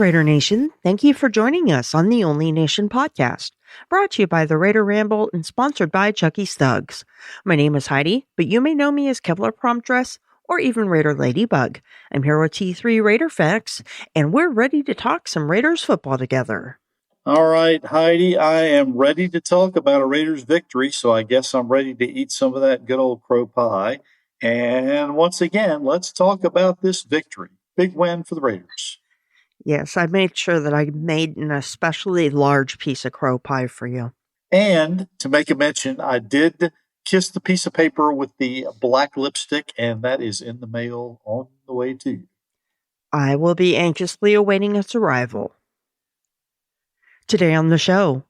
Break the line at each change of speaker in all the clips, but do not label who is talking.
Raider Nation. Thank you for joining us on the Only Nation podcast, brought to you by the Raider Ramble and sponsored by Chucky Stuggs. My name is Heidi, but you may know me as KevlarPromDress or even Raider Ladybug. I'm here with T3RaiderFax, and we're ready to talk some Raiders football together.
All right, Heidi, I am ready to talk about a Raiders victory, so I guess I'm ready to eat some of that good old crow pie. And once again, let's talk about this victory. Big win for the Raiders.
Yes, I made sure that I made an especially large piece of crow pie for you.
And to make a mention, I did kiss the piece of paper with the black lipstick, and that is in the mail on the way to you.
I will be anxiously awaiting its arrival. Today on the show,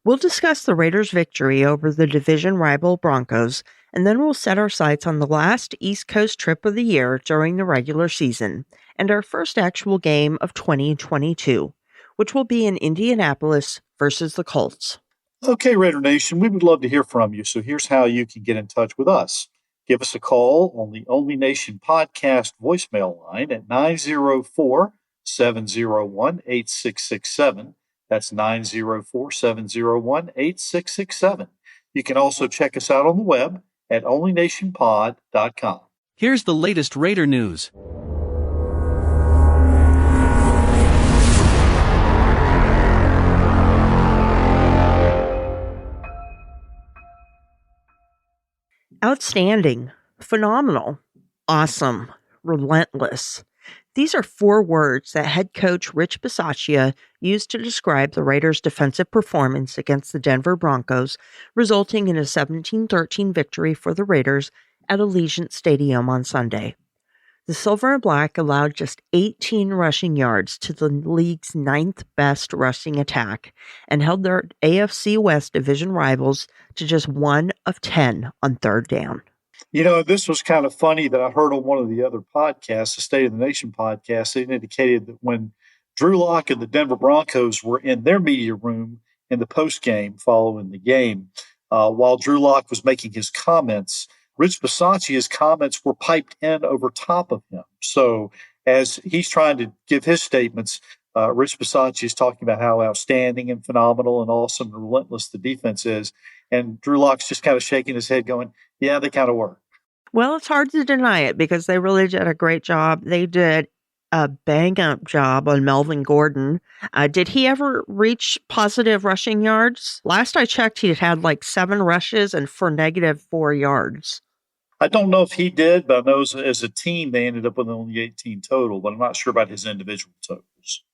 we'll discuss the Raiders' victory over the division rival Broncos, and then we'll set our sights on the last East Coast trip of the year during the regular season, and our first actual game of 2022, which will be in Indianapolis versus the Colts.
Okay, Raider Nation, we would love to hear from you, so here's how you can get in touch with us. Give us a call on the Only Nation podcast voicemail line at 904-701-8667. That's 904-701-8667. You can also check us out on the web at onlynationpod.com.
Here's the latest Raider news.
Outstanding, phenomenal, awesome, relentless. These are four words that head coach Rich Bisaccia used to describe the Raiders' defensive performance against the Denver Broncos, resulting in a 17-13 victory for the Raiders at Allegiant Stadium on Sunday. The Silver and Black allowed just 18 rushing yards to the league's ninth best rushing attack and held their AFC West division rivals to just 1 of 10 on third down.
You know, this was kind of funny that I heard on one of the other podcasts, the State of the Nation podcast. It indicated that when Drew Lock and the Denver Broncos were in their media room in the postgame following the game, while Drew Lock was making his comments, Rich Bisaccia's comments were piped in over top of him. So as he's trying to give his statements, Rich Bisaccia is talking about how outstanding and phenomenal and awesome and relentless the defense is. And Drew Lock's just kind of shaking his head going, yeah, they kind of were.
Well, it's hard to deny it because they really did a great job. They did a bang-up job on Melvin Gordon. Did he ever reach positive rushing yards? Last I checked, he had like 7 rushes and for -4 yards.
I don't know if he did, but I know as a team, they ended up with only 18 total, but I'm not sure about his individual totals.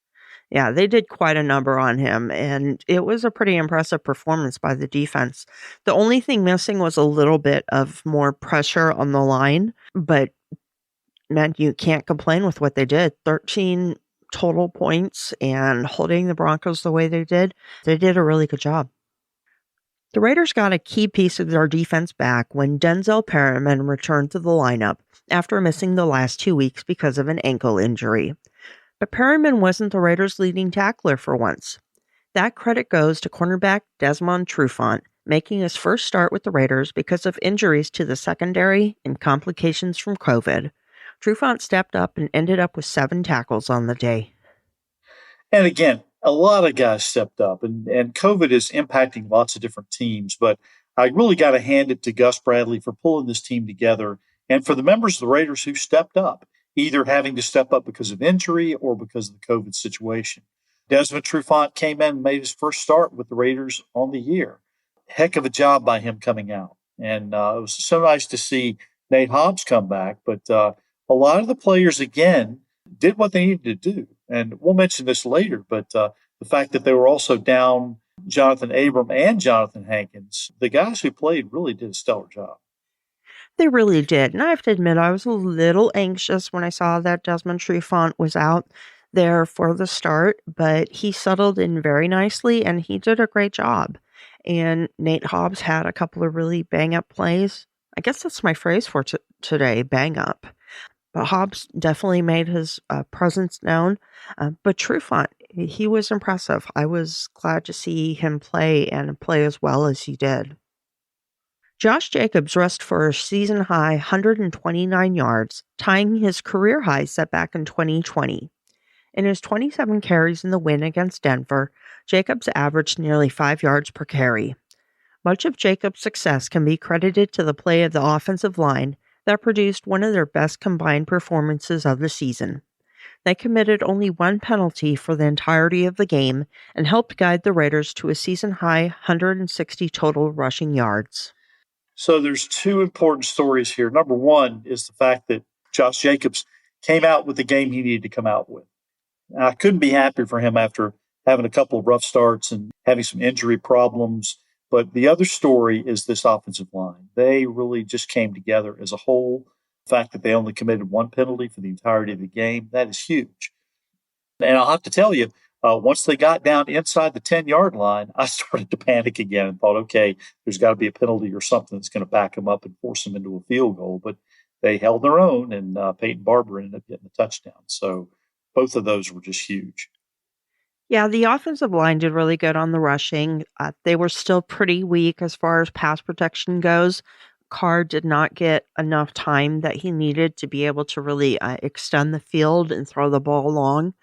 Yeah, they did quite a number on him, and it was a pretty impressive performance by the defense. The only thing missing was a little bit of more pressure on the line, but man, you can't complain with what they did. 13 total points and holding the Broncos the way they did a really good job. The Raiders got a key piece of their defense back when Denzel Perryman returned to the lineup after missing the last 2 weeks because of an ankle injury. But Perryman wasn't the Raiders' leading tackler for once. That credit goes to cornerback Desmond Trufant, making his first start with the Raiders because of injuries to the secondary and complications from COVID. Trufant stepped up and ended up with 7 tackles on the day.
And again, a lot of guys stepped up, and COVID is impacting lots of different teams, but I really got to hand it to Gus Bradley for pulling this team together and for the members of the Raiders who stepped up, either having to step up because of injury or because of the COVID situation. Desmond Trufant came in and made his first start with the Raiders on the year. Heck of a job by him coming out. And it was so nice to see Nate Hobbs come back, but a lot of the players, again, did what they needed to do. And we'll mention this later, but the fact that they were also down Jonathan Abram and Jonathan Hankins, the guys who played really did a stellar job.
They really did. And I have to admit, I was a little anxious when I saw that Desmond Trufant was out there for the start, but he settled in very nicely and he did a great job. And Nate Hobbs had a couple of really bang-up plays. I guess that's my phrase for today, bang up. But Hobbs definitely made his presence known. But Trufant, he was impressive. I was glad to see him play and play as well as he did. Josh Jacobs rushed for a season-high 129 yards, tying his career high set back in 2020. In his 27 carries in the win against Denver, Jacobs averaged nearly 5 yards per carry. Much of Jacobs' success can be credited to the play of the offensive line that produced one of their best combined performances of the season. They committed only one penalty for the entirety of the game and helped guide the Raiders to a season-high 160 total rushing yards.
So there's two important stories here. Number one is the fact that Josh Jacobs came out with the game he needed to come out with. I couldn't be happier for him after having a couple of rough starts and having some injury problems. But the other story is this offensive line. They really just came together as a whole. The fact that they only committed one penalty for the entirety of the game, that is huge. And I'll have to tell you, once they got down inside the 10-yard line, I started to panic again and thought, okay, there's got to be a penalty or something that's going to back them up and force them into a field goal. But they held their own, and Peyton Barber ended up getting a touchdown. So both of those were just huge.
Yeah, the offensive line did really good on the rushing. They were still pretty weak as far as pass protection goes. Carr did not get enough time that he needed to be able to really extend the field and throw the ball long.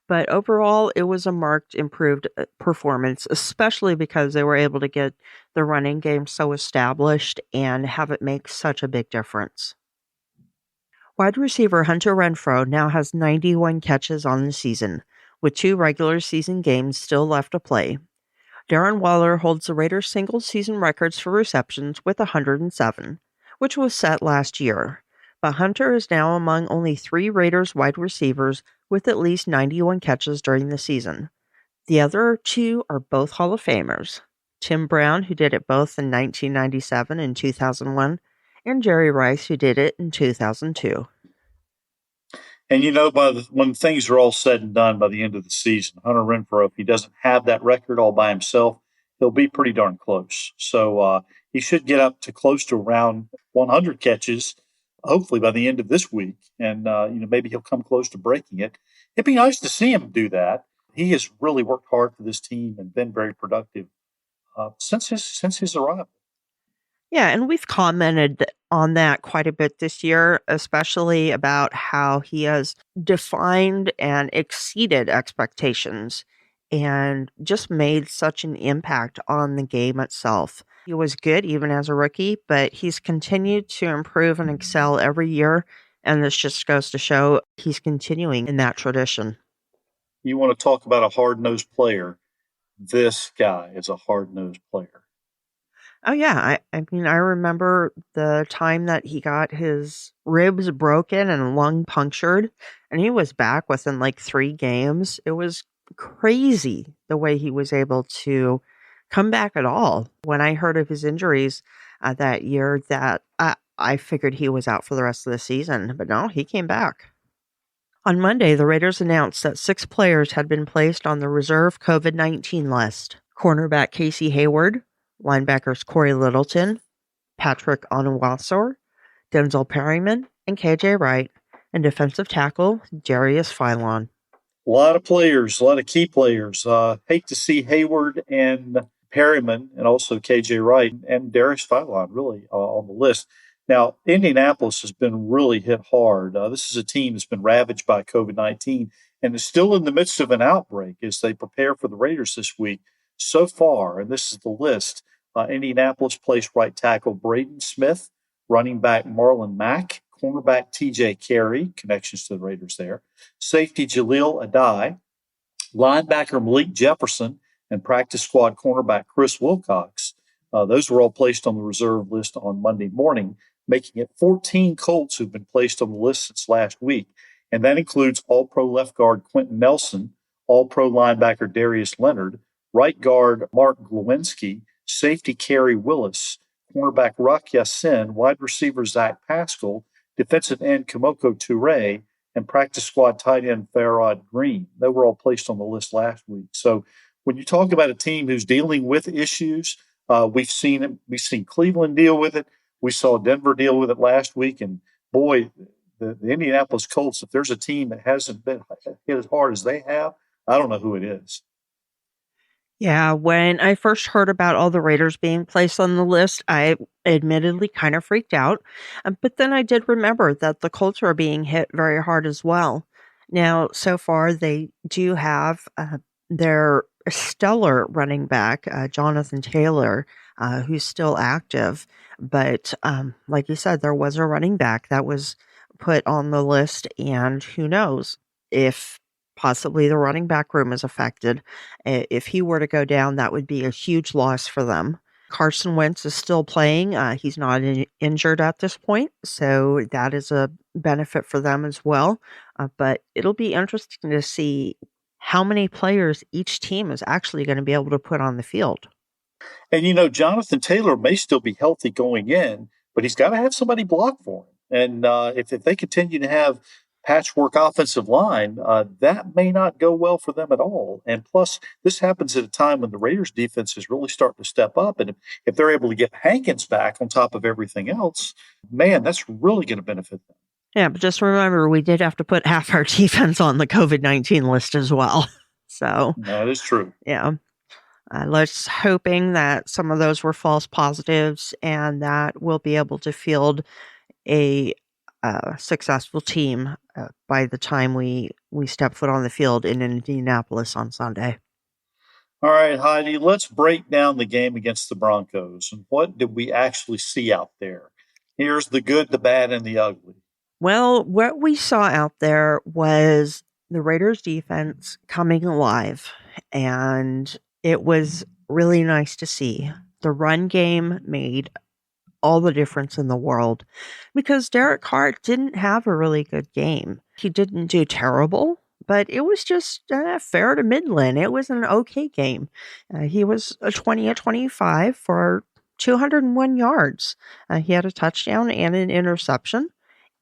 But overall, it was a marked improved performance, especially because they were able to get the running game so established and have it make such a big difference. Wide receiver Hunter Renfrow now has 91 catches on the season, with 2 regular season games still left to play. Darren Waller holds the Raiders' single-season records for receptions with 107, which was set last year. But Hunter is now among only 3 Raiders wide receivers with at least 91 catches during the season. The other 2 are both Hall of Famers, Tim Brown, who did it both in 1997 and 2001, and Jerry Rice, who did it in 2002.
And when things are all said and done by the end of the season, Hunter Renfrow, if he doesn't have that record all by himself, he'll be pretty darn close. So he should get up to close to around 100 catches, hopefully by the end of this week. And maybe he'll come close to breaking it. It'd be nice to see him do that. He has really worked hard for this team and been very productive since his arrival.
Yeah, and we've commented on that quite a bit this year, especially about how he has defined and exceeded expectations and just made such an impact on the game itself. He was good even as a rookie, but he's continued to improve and excel every year, and this just goes to show he's continuing in that tradition.
You want to talk about a hard-nosed player. This guy is a hard-nosed player.
Oh, yeah. I remember the time that he got his ribs broken and lung punctured, and he was back within like 3 games. It was crazy the way he was able to come back at all. When I heard of his injuries that year, that I figured he was out for the rest of the season, but no, he came back. On Monday, the Raiders announced that 6 players had been placed on the reserve COVID-19 list. Cornerback Casey Hayward, linebackers Corey Littleton, Patrick Onwuasor, Denzel Perryman, and KJ Wright, and defensive tackle Darius Philon.
A lot of players, a lot of key players. Hate to see Hayward and Perryman and also KJ Wright and Darius Philon really on the list. Now, Indianapolis has been really hit hard. This is a team that's been ravaged by COVID-19 and is still in the midst of an outbreak as they prepare for the Raiders this week. So far, and this is the list, Indianapolis placed right tackle Braden Smith, running back Marlon Mack, cornerback TJ Carey, connections to the Raiders there, safety Jaleel Adai, linebacker Malik Jefferson, and practice squad cornerback Chris Wilcox. Those were all placed on the reserve list on Monday morning, making it 14 Colts who've been placed on the list since last week. And that includes All-Pro left guard Quentin Nelson, All-Pro linebacker Darius Leonard, right guard Mark Glowinski, safety Kerry Willis, cornerback Rock Yassin, wide receiver Zach Pascal, defensive end Kimoko Toure, and practice squad tight end Farrod Green. They were all placed on the list last week. So when you talk about a team who's dealing with issues, we've seen Cleveland deal with it. We saw Denver deal with it last week. And boy, the Indianapolis Colts, if there's a team that hasn't been hit as hard as they have, I don't know who it is.
Yeah, when I first heard about all the Raiders being placed on the list, I admittedly kind of freaked out. But then I did remember that the Colts are being hit very hard as well. Now, so far, they do have their stellar running back, Jonathan Taylor, who's still active. But like you said, there was a running back that was put on the list, and who knows if possibly the running back room is affected. If he were to go down, that would be a huge loss for them. Carson Wentz is still playing. He's not injured at this point, so that is a benefit for them as well. But it'll be interesting to see how many players each team is actually going to be able to put on the field.
And Jonathan Taylor may still be healthy going in, but he's got to have somebody block for him. And if they continue to have patchwork offensive line, that may not go well for them at all. And plus, this happens at a time when the Raiders defense is really starting to step up. And if they're able to get Hankins back on top of everything else, man, that's really going to benefit them.
Yeah, but just remember, we did have to put half our defense on the COVID-19 list as well. So
that is true.
Yeah. Let's hoping that some of those were false positives and that we'll be able to field a successful team by the time we step foot on the field in Indianapolis on Sunday.
All right, Heidi, let's break down the game against the Broncos. And what did we actually see out there? Here's the good, the bad, and the ugly.
Well, what we saw out there was the Raiders defense coming alive, and it was really nice to see. The run game made all the difference in the world because Derek Carr didn't have a really good game. He didn't do terrible, but it was just fair to Midland. It was an okay game. He was a 20-25 for 201 yards. He had a touchdown and an interception,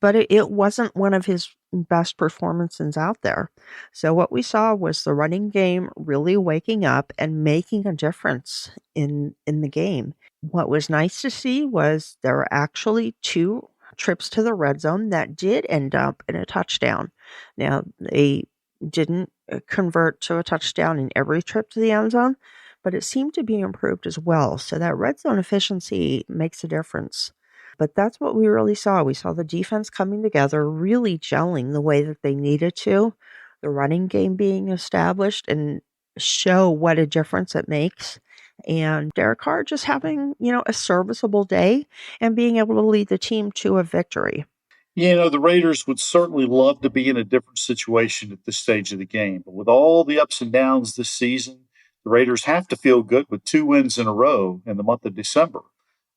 but it wasn't one of his best performances out there. So what we saw was the running game really waking up and making a difference in the game. What was nice to see was there were actually 2 trips to the red zone that did end up in a touchdown. Now, they didn't convert to a touchdown in every trip to the end zone, but it seemed to be improved as well. So that red zone efficiency makes a difference. But that's what we really saw. We saw the defense coming together, really gelling the way that they needed to, the running game being established and show what a difference it makes. And Derek Carr just having, a serviceable day and being able to lead the team to a victory.
The Raiders would certainly love to be in a different situation at this stage of the game. But with all the ups and downs this season, the Raiders have to feel good with 2 wins in a row in the month of December.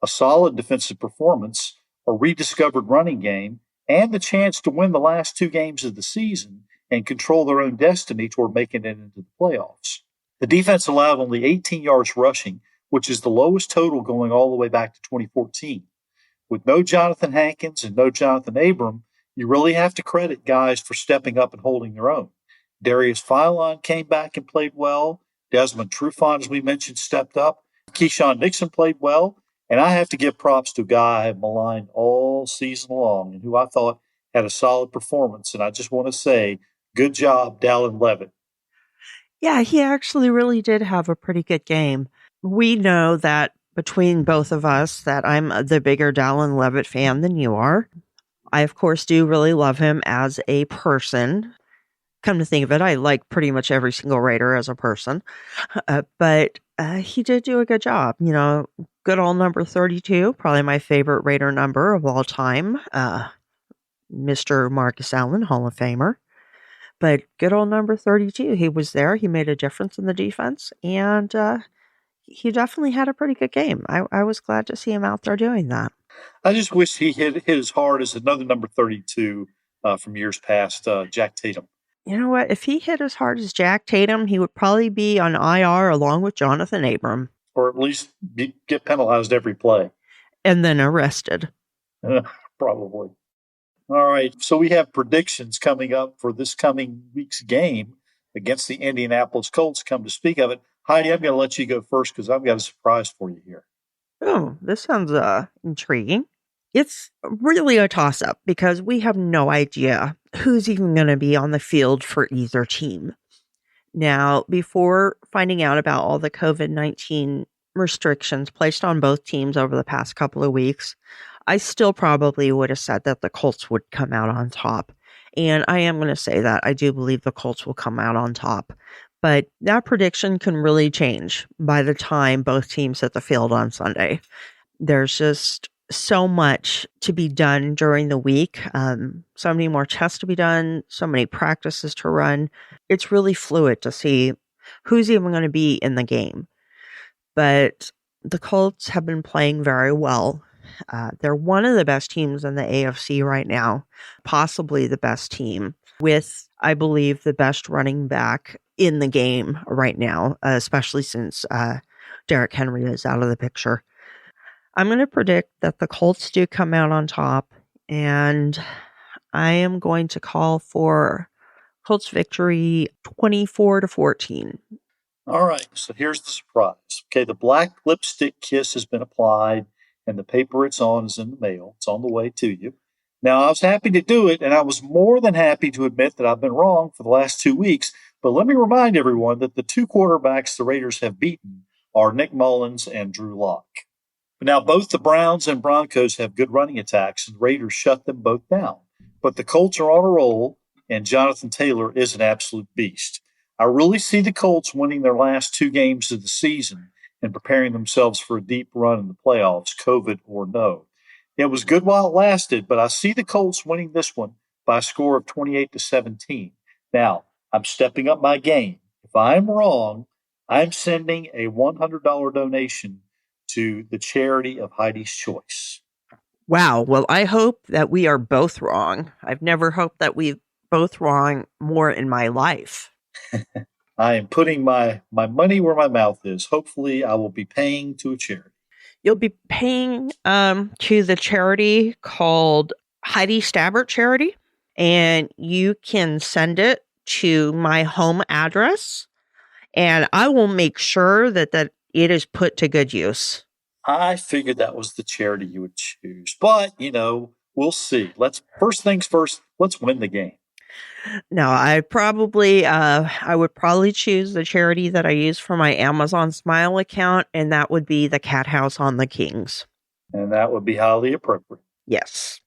A solid defensive performance, a rediscovered running game, and the chance to win the last 2 games of the season and control their own destiny toward making it into the playoffs. The defense allowed only 18 yards rushing, which is the lowest total going all the way back to 2014. With no Jonathan Hankins and no Jonathan Abram, you really have to credit guys for stepping up and holding their own. Darius Philon came back and played well. Desmond Trufant, as we mentioned, stepped up. Keyshawn Nixon played well. And I have to give props to a guy I have maligned all season long and who I thought had a solid performance. And I just want to say, good job, Dallin Levitt.
Yeah, he actually really did have a pretty good game. We know that between both of us that I'm the bigger Dallin Levitt fan than you are. I, of course, do really love him as a person. Come to think of it, I like pretty much every single Raider as a person. But he did do a good job. Good old number 32, probably my favorite Raider number of all time. Mr. Marcus Allen, Hall of Famer. But good old number 32, he was there. He made a difference in the defense. And he definitely had a pretty good game. I was glad to see him out there doing that.
I just wish he hit as hard as another number 32 from years past, Jack Tatum.
You know what? If he hit as hard as Jack Tatum, he would probably be on IR along with Jonathan Abram.
Or at least get penalized every play.
And then arrested.
Probably. All right. So we have predictions coming up for this coming week's game against the Indianapolis Colts. Come to speak of it. Heidi, I'm going to let you go first because I've got a surprise for you here.
Oh, this sounds intriguing. It's really a toss-up because we have no idea who's even going to be on the field for either team. Now, before finding out about all the COVID-19 restrictions placed on both teams over the past couple of weeks, I still probably would have said that the Colts would come out on top. And I am going to say that I do believe the Colts will come out on top. But that prediction can really change by the time both teams hit the field on Sunday. There's just so much to be done during the week. So many more tests to be done, so many practices to run. It's really fluid to see who's even going to be in the game. But the Colts have been playing very well. They're one of the best teams in the AFC right now, possibly the best team, with, I believe, the best running back in the game right now, especially since Derrick Henry is out of the picture. I'm going to predict that the Colts do come out on top, and I am going to call for Colts victory 24-14.
All right, so here's the surprise. Okay, the black lipstick kiss has been applied, and the paper it's on is in the mail. It's on the way to you. Now, I was happy to do it, and I was more than happy to admit that I've been wrong for the last 2 weeks. But let me remind everyone that the two quarterbacks the Raiders have beaten are Nick Mullins and Drew Lock. But now both the Browns and Broncos have good running attacks, and the Raiders shut them both down. But the Colts are on a roll, and Jonathan Taylor is an absolute beast. I really see the Colts winning their last 2 games of the season and preparing themselves for a deep run in the playoffs, COVID or no. It was good while it lasted, but I see the Colts winning this one by a score of 28-17. Now, I'm stepping up my game. If I'm wrong, I'm sending a $100 donation to the charity of Heidi's choice.
Wow. Well, I hope that we are both wrong. I've never hoped that we've both wrong more in my life.
I am putting my money where my mouth is. Hopefully, I will be paying to a charity.
You'll be paying to the charity called Heidi Stabbert Charity, and you can send it to my home address, and I will make sure that it is put to good use.
I figured that was the charity you would choose, but we'll see. First things first. Let's win the game.
No, I would probably choose the charity that I use for my Amazon Smile account, and that would be the Cat House on the Kings.
And that would be highly appropriate.
Yes.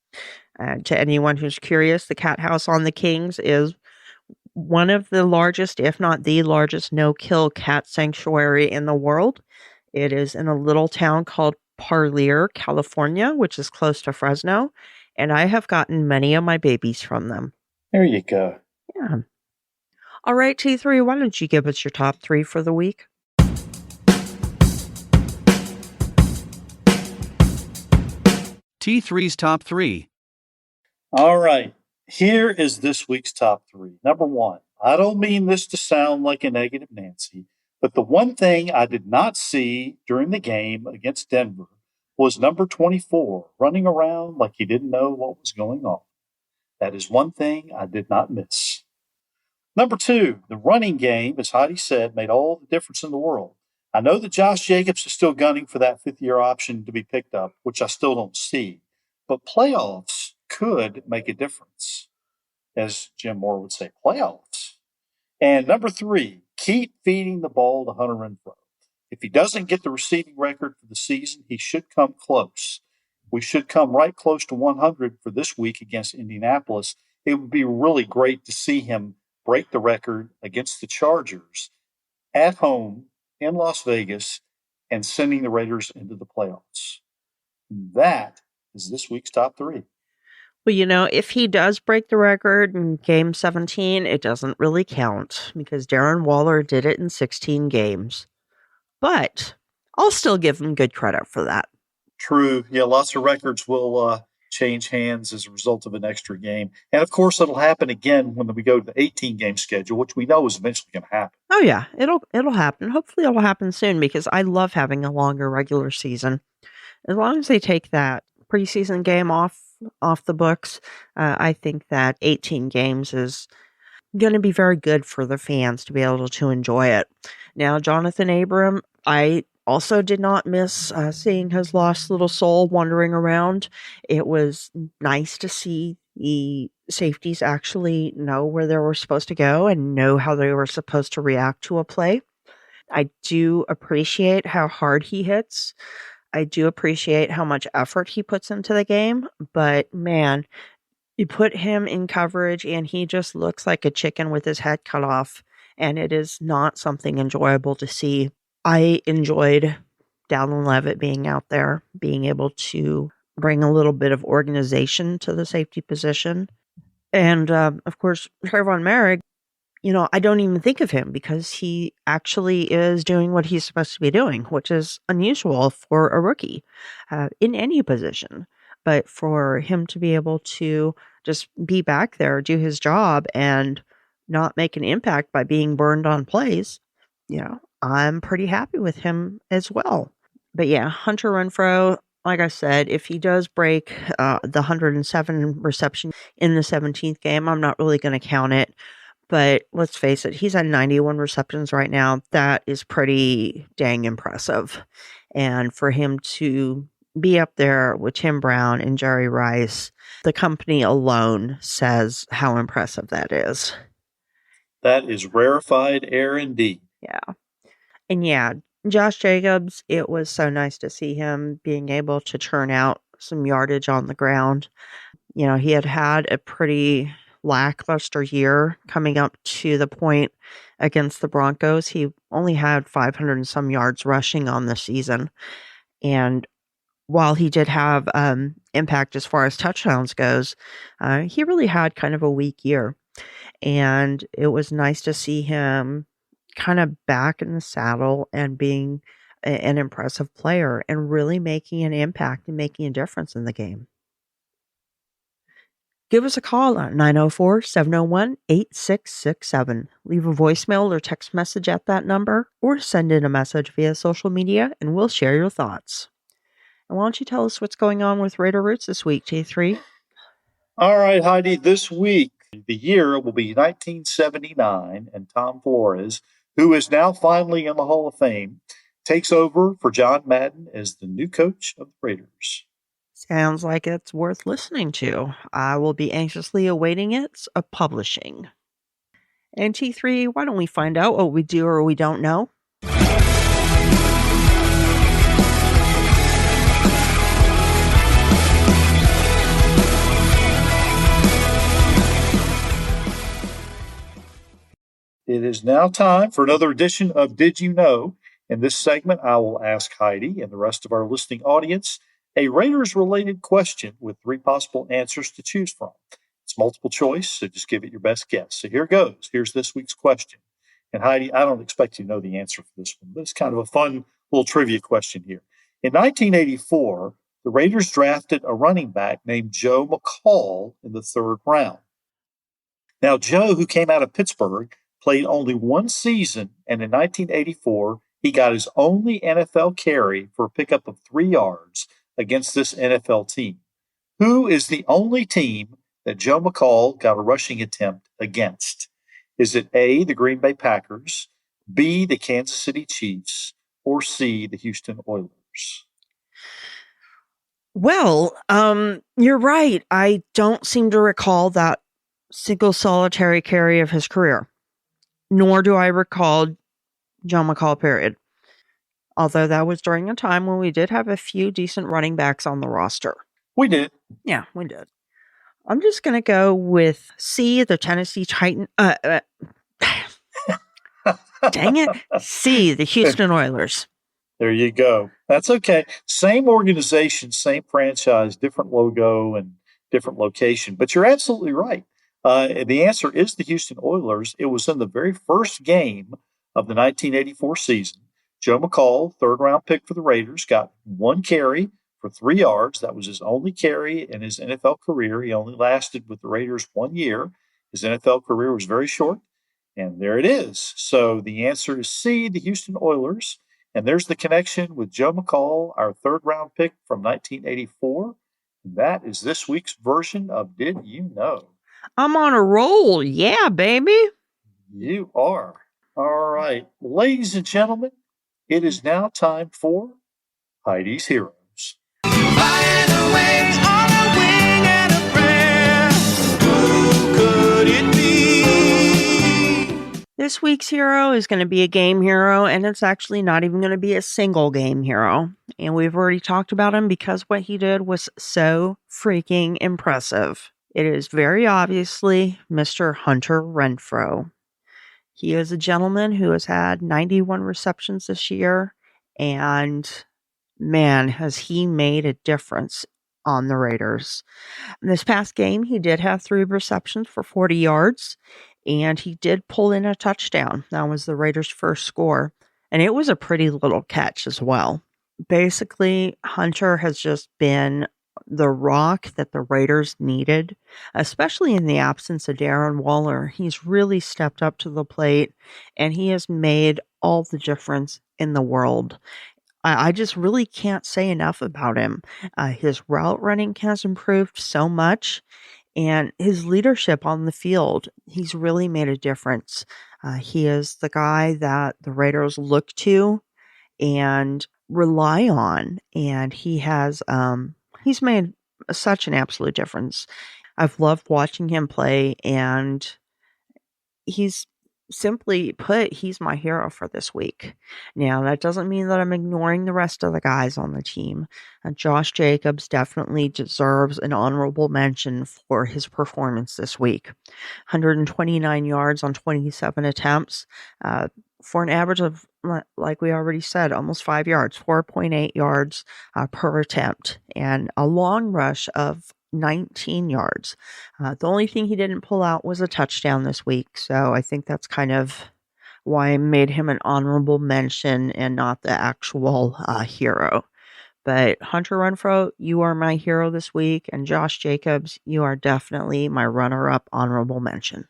To anyone who's curious, the Cat House on the Kings is one of the largest, if not the largest, no-kill cat sanctuary in the world. It is in a little town called Parlier, California, which is close to Fresno, and I have gotten many of my babies from them.
There you go.
Yeah. All right, T3, why don't you give us your top 3 for the week?
T3's top 3.
All right. Here is this week's top 3. Number 1, I don't mean this to sound like a negative Nancy, but the one thing I did not see during the game against Denver was number 24 running around like he didn't know what was going on. That is one thing I did not miss. Number 2, the running game, as Heidi said, made all the difference in the world. I know that Josh Jacobs is still gunning for that 5th-year option to be picked up, which I still don't see. But playoffs could make a difference. As Jim Moore would say, playoffs. And number 3, keep feeding the ball to Hunter Renfrow. If he doesn't get the receiving record for the season, he should come close. We should come right close to 100 for this week against Indianapolis. It would be really great to see him break the record against the Chargers at home in Las Vegas and sending the Raiders into the playoffs. That is this week's top 3.
Well, if he does break the record in game 17, it doesn't really count because Darren Waller did it in 16 games. But I'll still give him good credit for that.
True. Yeah, lots of records will change hands as a result of an extra game. And, of course, it'll happen again when we go to the 18-game schedule, which we know is eventually going to happen.
Oh, yeah. It'll happen. Hopefully it'll happen soon because I love having a longer regular season. As long as they take that preseason game off the books, I think that 18 games is going to be very good for the fans to be able to enjoy it. Now, Jonathan Abram, I also did not miss seeing his lost little soul wandering around. It was nice to see the safeties actually know where they were supposed to go and know how they were supposed to react to a play. I do appreciate how hard he hits. I do appreciate how much effort he puts into the game, but man, You put him in coverage and he just looks like a chicken with his head cut off, and it is not something enjoyable to see. I enjoyed Dallin Levitt being out there, being able to bring a little bit of organization to the safety position. And, of course, Trayvon Merrick, I don't even think of him because he actually is doing what he's supposed to be doing, which is unusual for a rookie in any position. But for him to be able to just be back there, do his job, and not make an impact by being burned on plays, I'm pretty happy with him as well. But yeah, Hunter Renfrow, like I said, if he does break the 107 reception in the 17th game, I'm not really going to count it. But let's face it, he's at 91 receptions right now. That is pretty dang impressive. And for him to be up there with Tim Brown and Jerry Rice, the company alone says how impressive that is.
That is rarefied air indeed.
Yeah. And yeah, Josh Jacobs, it was so nice to see him being able to churn out some yardage on the ground. He had a pretty lackluster year coming up to the point against the Broncos. He only had 500 and some yards rushing on the season. And while he did have impact as far as touchdowns goes, he really had kind of a weak year. And it was nice to see him kind of back in the saddle and being an impressive player and really making an impact and making a difference in the game. Give us a call at 904-701-8667. Leave a voicemail or text message at that number, or send in a message via social media, and we'll share your thoughts. And why don't you tell us what's going on with Raider Roots this week, T3?
All right, Heidi, this week, the year will be 1979, and Tom Flores, who is now finally in the Hall of Fame, takes over for John Madden as the new coach of the Raiders.
Sounds like it's worth listening to. I will be anxiously awaiting its publishing. And T3, why don't we find out what we do or we don't know?
It is now time for another edition of Did You Know? In this segment, I will ask Heidi and the rest of our listening audience a Raiders-related question with 3 possible answers to choose from. It's multiple choice, so just give it your best guess. So here goes. Here's this week's question. And Heidi, I don't expect you to know the answer for this one, but it's kind of a fun little trivia question here. In 1984, the Raiders drafted a running back named Joe McCall in the 3rd round. Now, Joe, who came out of Pittsburgh, played only one season, and in 1984, he got his only NFL carry for a pickup of 3 yards against this NFL team. Who is the only team that Joe McCall got a rushing attempt against? Is it A, the Green Bay Packers, B, the Kansas City Chiefs, or C, the Houston Oilers?
Well, you're right. I don't seem to recall that single solitary carry of his career, nor do I recall John McCall, period. Although that was during a time when we did have a few decent running backs on the roster.
We did.
Yeah, we did. I'm just going to go with C, the Tennessee Titans. Dang it. C, the Houston Oilers.
There you go. That's okay. Same organization, same franchise, different logo and different location. But you're absolutely right. The answer is the Houston Oilers. It was in the very first game of the 1984 season. Joe McCall, 3rd-round pick for the Raiders, got 1 carry for 3 yards. That was his only carry in his NFL career. He only lasted with the Raiders 1 year. His NFL career was very short. And there it is. So the answer is C, the Houston Oilers. And there's the connection with Joe McCall, our 3rd-round pick from 1984. And that is this week's version of Did You Know?
I'm on a roll. Yeah, baby.
You are. All right. Ladies and gentlemen, it is now time for Heidi's Heroes.
Flying away on a wing and a prayer. Who could it be?
This week's hero is going to be a game hero, and it's actually not even going to be a single game hero. And we've already talked about him because what he did was so freaking impressive. It is very obviously Mr. Hunter Renfrow. He is a gentleman who has had 91 receptions this year, and man, has he made a difference on the Raiders. In this past game, he did have 3 receptions for 40 yards, and he did pull in a touchdown. That was the Raiders' first score, and it was a pretty little catch as well. Basically, Hunter has just been the rock that the Raiders needed, especially in the absence of Darren Waller. He's really stepped up to the plate, and he has made all the difference in the world. I just really can't say enough about him. His route running has improved so much, and his leadership on the field, he's really made a difference. He is the guy that the Raiders look to and rely on, and he's made such an absolute difference. I've loved watching him play, and he's simply put, he's my hero for this week. Now, that doesn't mean that I'm ignoring the rest of the guys on the team. Josh Jacobs definitely deserves an honorable mention for his performance this week. 129 yards on 27 attempts, for an average of, like we already said, almost 5 yards, 4.8 yards per attempt, and a long rush of 19 yards. The only thing he didn't pull out was a touchdown this week, so I think that's kind of why I made him an honorable mention and not the actual hero. But Hunter Renfrow, you are my hero this week, and Josh Jacobs, you are definitely my runner-up honorable mention.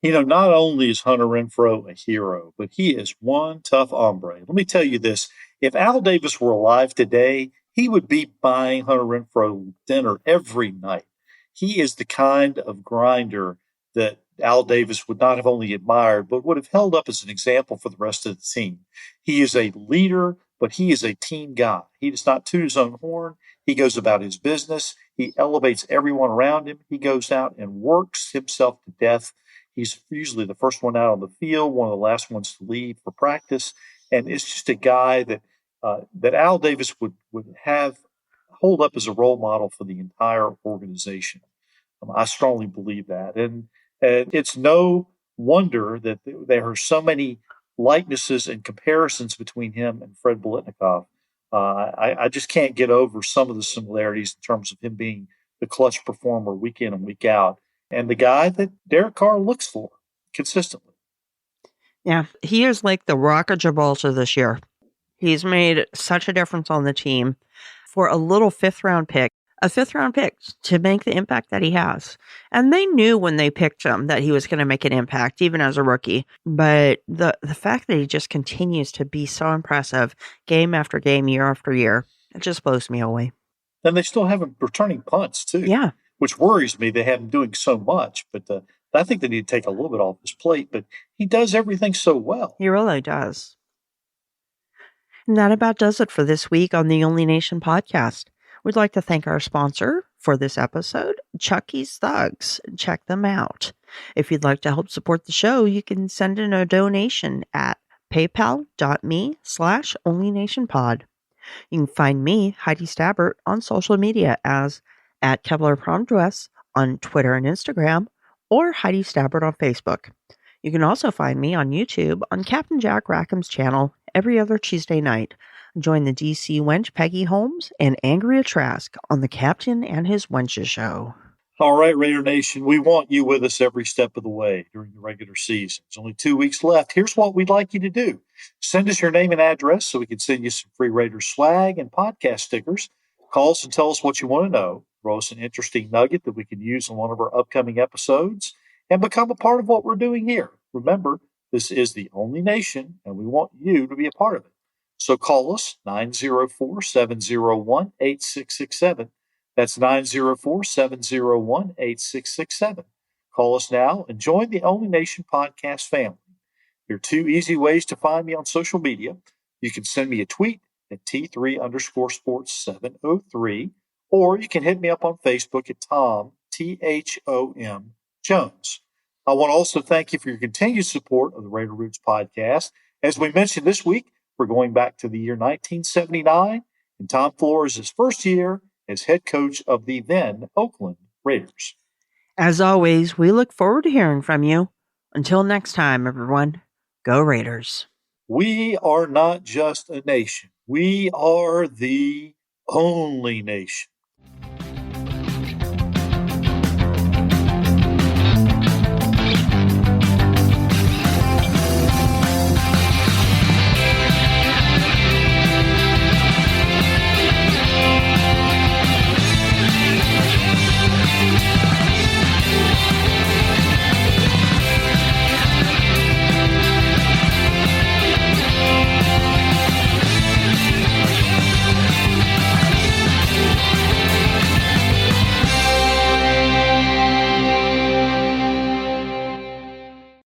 Not only is Hunter Renfrow a hero, but he is one tough hombre. Let me tell you this. If Al Davis were alive today, he would be buying Hunter Renfrow dinner every night. He is the kind of grinder that Al Davis would not have only admired, but would have held up as an example for the rest of the team. He is a leader, but he is a team guy. He does not toot his own horn. He goes about his business. He elevates everyone around him. He goes out and works himself to death. He's usually the first one out on the field, one of the last ones to leave for practice. And it's just a guy that Al Davis would have hold up as a role model for the entire organization. I strongly believe that. And it's no wonder that there are so many likenesses and comparisons between him and Fred Biletnikoff. I just can't get over some of the similarities in terms of him being the clutch performer week in and week out, and the guy that Derek Carr looks for consistently.
Yeah, he is like the Rock of Gibraltar this year. He's made such a difference on the team for a little fifth-round pick to make the impact that he has. And they knew when they picked him that he was going to make an impact, even as a rookie. But the fact that he just continues to be so impressive game after game, year after year, it just blows me away.
And they still have him returning punts, too.
Yeah.
Which worries me. They have him doing so much. But I think they need to take a little bit off his plate. But he does everything so well.
He really does. And that about does it for this week on the Only Nation podcast. We'd like to thank our sponsor for this episode, Chucky's Thugs. Check them out. If you'd like to help support the show, you can send in a donation at paypal.me/onlynationpod. You can find me, Heidi Stabbert, on social media as at KevlarPromDress on Twitter and Instagram, or Heidi Stabbert on Facebook. You can also find me on YouTube on Captain Jack Rackham's channel every other Tuesday night. Join the DC wench Peggy Holmes and Andrea Trask on the Captain and His Wenches show.
All right, Raider Nation, we want you with us every step of the way during the regular season. There's only 2 weeks left. Here's what we'd like you to do. Send us your name and address so we can send you some free Raiders swag and podcast stickers. Call us and tell us what you want to know. Throw us an interesting nugget that we can use in one of our upcoming episodes and become a part of what we're doing here. Remember, this is the Only Nation, and we want you to be a part of it. So call us, 904-701-8667. That's 904-701-8667. Call us now and join the Only Nation podcast family. There are 2 easy ways to find me on social media. You can send me a tweet at T3_sports703, or you can hit me up on Facebook at Tom, Thom Jones. I want to also thank you for your continued support of the Raider Roots podcast. As we mentioned this week, we're going back to the year 1979 and Tom Flores' first year as head coach of the then Oakland Raiders.
As always, we look forward to hearing from you. Until next time, everyone, go Raiders.
We are not just a nation. We are the only nation.